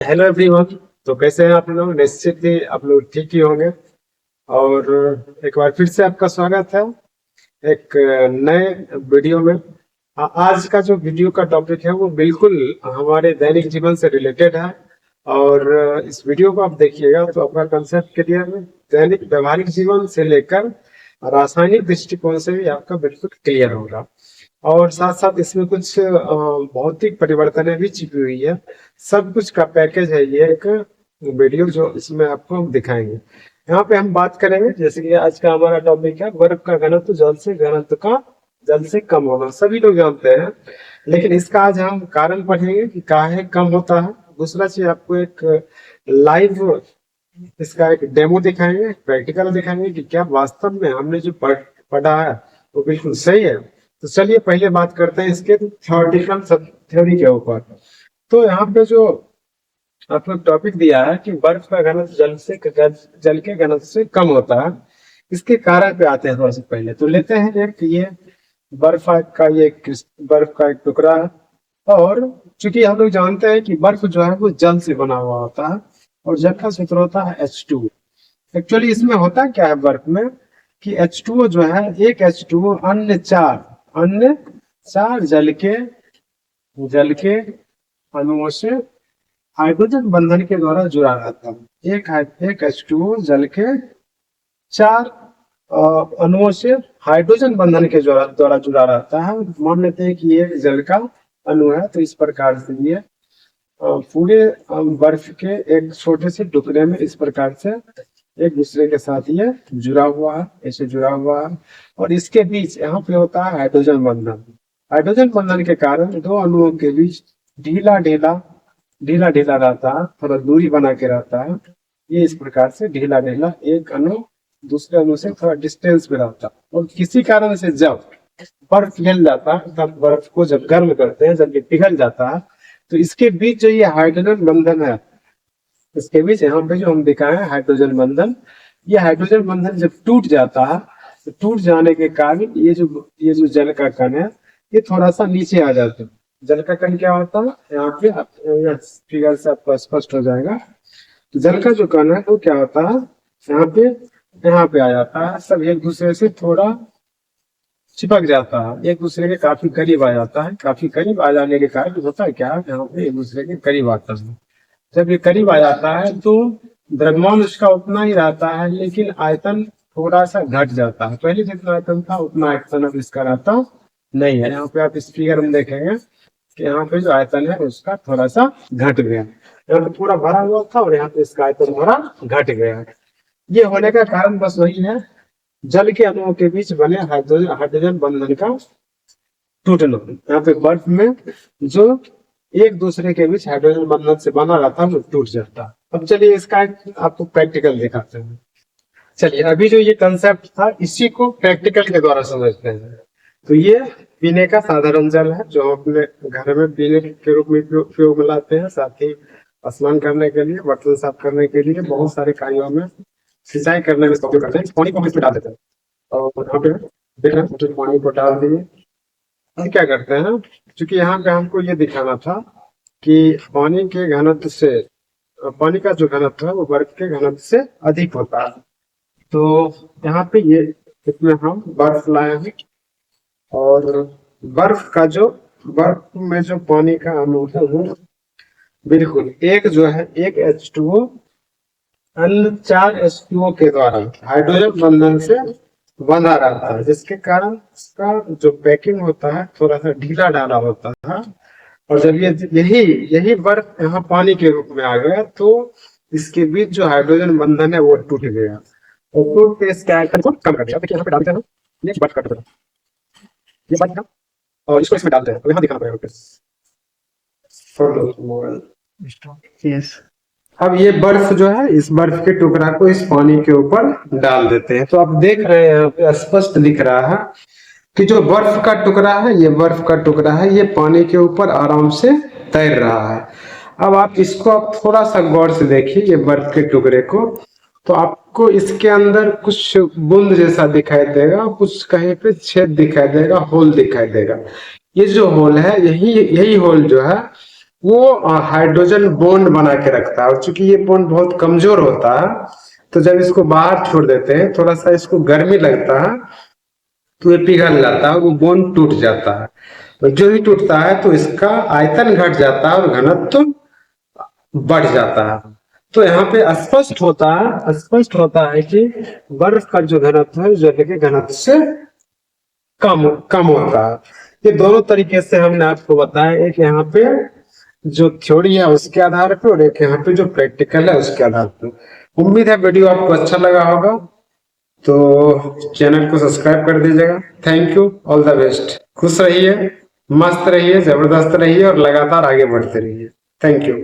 Hello everyone. तो कैसे हैं आप लोग? निश्चित ही आप लोग ठीक ही होंगे। और एक बार फिर से आपका स्वागत है एक नए वीडियो में। आज का जो वीडियो का टॉपिक है वो बिल्कुल हमारे दैनिक जीवन से रिलेटेड है। और इस वीडियो को आप देखिएगा तो आपका कंसेप्ट क्लियर है। दैनिक व्यवहारिक जीवन से लेकर रासायनिक दृष्टिकोण से भी आपका बिल्कुल क्लियर होगा। और साथ साथ इसमें कुछ भौतिक परिवर्तनें भी छिपी हुई है। सब कुछ का पैकेज है ये एक वीडियो जो इसमें आपको हम दिखाएंगे। यहाँ पे हम बात करेंगे, जैसे कि आज का हमारा टॉपिक है बर्फ का घनत्व जल से घनत्व का जल से कम होना। सभी लोग जानते हैं, लेकिन इसका आज हम कारण पढ़ेंगे कि काहे कम होता है। दूसरा चीज आपको एक लाइव इसका एक डेमो दिखाएंगे, प्रैक्टिकल दिखाएंगे कि क्या वास्तव में हमने जो पढ़ा है वो बिल्कुल सही है। तो चलिए पहले बात करते हैं इसके थ्योरेटिकल थ्योरी के ऊपर। तो यहाँ पे जो आपको टॉपिक दिया है कि बर्फ का घनत्व जल के घनत्व से कम होता है, इसके कारण पे आते हैं। थोड़ा सा पहले तो लेते हैं एक ये बर्फ का ये बर्फ का एक टुकड़ा है। और चूंकि हम लोग जानते हैं कि बर्फ जो है वो जल से बना हुआ होता है और जल का सूत्र होता है H2। एक्चुअली इसमें होता क्या है बर्फ में कि H2O जो है, एक H2O अन्य चार जल के अणुओं से हाइड्रोजन बंधन के द्वारा जुड़ा रहता है। एक H2O जल के चार अणुओं से हाइड्रोजन बंधन के द्वारा जुड़ा रहता है। मान लेते हैं कि ये जल का अणु है, तो इस प्रकार से ये पूरे बर्फ के एक छोटे से टुकड़े में इस प्रकार से एक दूसरे के साथ ये जुड़ा हुआ है, ऐसे जुड़ा हुआ है। और इसके बीच यहाँ पे होता है हाइड्रोजन बंधन। हाइड्रोजन बंधन के कारण दो अणुओं के बीच ढीला ढीला रहता है, थोड़ा दूरी बना के रहता है। ये इस प्रकार से ढीला ढीला एक अणु दूसरे अणु से थोड़ा डिस्टेंस पे रहता है। और किसी कारण से जब बर्फ पिघल जाता है, तब बर्फ को जब गर्म करते हैं, जब ये पिघल जाता है, तो इसके बीच जो ये हाइड्रोजन बंधन है, इसके बीच यहाँ पे जो हम दिखाए हैं हाइड्रोजन बंधन, ये हाइड्रोजन बंधन जब टूट जाता है, तो टूट जाने के कारण ये जो जल का कण है ये थोड़ा सा नीचे आ जाता है। जल का कण क्या होता है, यहाँ पे फिगर से आपको स्पष्ट हो जाएगा। तो जल का जो कण है वो क्या होता है, यहाँ पे आ जाता है। सब एक दूसरे से थोड़ा चिपक जाता है, एक दूसरे के काफी करीब आ जाता है। काफी करीब आ जाने के कारण होता है क्या, यहाँ पे एक दूसरे के करीब आता है। जब ये करीब आ जाता है तो द्रव्यमान उसका उतना ही रहता है, लेकिन आयतन थोड़ा सा घट जाता है। पहले जितना आयतन था उतना आयतन अब इसका रहता नहीं है। यहाँ पे आप इस फिगर में देखेंगे कि यहाँ पे जो आयतन है उसका थोड़ा सा घट गया। यहाँ पे पूरा भरा हुआ था और यहाँ पे इसका आयतन थोड़ा घट गया। ये होने का कारण बस वही है, जल के अणुओं के बीच बने हाइड्रोजन बंधन का टूटना। यहाँ पे बर्फ में जो एक दूसरे के बीच हाइड्रोजन बंधन से बना रहता है वो टूट जाता है। अब चलिए इसका आपको प्रैक्टिकल दिखाते हैं। चलिए अभी जो ये कंसेप्ट था इसी को प्रैक्टिकल के द्वारा समझते हैं। तो ये पीने का साधारण जल है जो अपने घर में पीने के रूप में उपयोग में लाते हैं। साथ ही स्नान करने के लिए, बर्तन साफ करने के लिए, बहुत सारे कार्यों में, सिंचाई करने में उपयोग करते हैं। पानी को इसमें डाल देते हैं और यहाँ पे देख रहे हैं पानी को डाल दिए। हम क्या करते हैं, क्योंकि यहाँ पे हमको ये दिखाना था कि पानी के घनत्व से, पानी का जो घनत्व है वो बर्फ के घनत्व से अधिक होता है। तो यहाँ पे ये इसमें हम बर्फ लाए हैं और बर्फ में जो पानी का अणु है वो बिल्कुल एक जो है, एक H2O अन्य 4 H2O के द्वारा हाइड्रोजन बंधन से बंधा रहता है, जिसके कारण इसका जो पैकिंग होता है थोड़ा सा ढीला ढाला होता है। और जब यही बर्फ यहाँ पानी के रूप में आ गया तो इसके बीच जो हाइड्रोजन बंधन है वो टूट गया और टूट के इसके आयतन को कम कर दिया। देखिए यहाँ पे डालते हैं ये बर्फ का टुकड़ा, ये बर्फ का, और इसको इसमें डालते हैं। तो यहाँ दिखाना पड़ेगा यस। अब ये बर्फ जो है, इस बर्फ के टुकड़ा को इस पानी के ऊपर डाल देते हैं। तो आप देख रहे हैं यहाँ पे स्पष्ट दिख रहा है कि जो बर्फ का टुकड़ा है, ये बर्फ का टुकड़ा है, ये पानी के ऊपर आराम से तैर रहा है। अब आप इसको थोड़ा सा गौर से देखिए, ये बर्फ के टुकड़े को, तो आपको इसके अंदर कुछ बूंद जैसा दिखाई देगा, कुछ कहीं पे छेद दिखाई देगा, होल दिखाई देगा। ये जो होल है, यही होल जो है वो हाइड्रोजन बॉन्ड बना के रखता है, और चूंकि ये बॉन्ड बहुत कमजोर होता है, तो जब इसको बाहर छोड़ देते हैं, थोड़ा सा इसको गर्मी लगता है, तो ये पिघल जाता है, वो बॉन्ड टूट जाता है। तो जो भी टूटता है तो इसका आयतन घट जाता है और घनत्व बढ़ जाता है। तो यहाँ पे स्पष्ट होता है कि बर्फ का जो घनत्व है जल के घनत्व से कम कम होता है। ये दोनों तरीके से हमने आपको बताया, एक यहाँ पे जो थ्योरी है उसके आधार पे, और एक यहाँ पे जो प्रैक्टिकल है उसके आधार पे। उम्मीद है वीडियो आपको अच्छा लगा होगा, तो चैनल को सब्सक्राइब कर दीजिएगा। Thank you, all the best. खुश रहिए, मस्त रहिए, जबरदस्त रहिए और लगातार आगे बढ़ते रहिए। Thank you.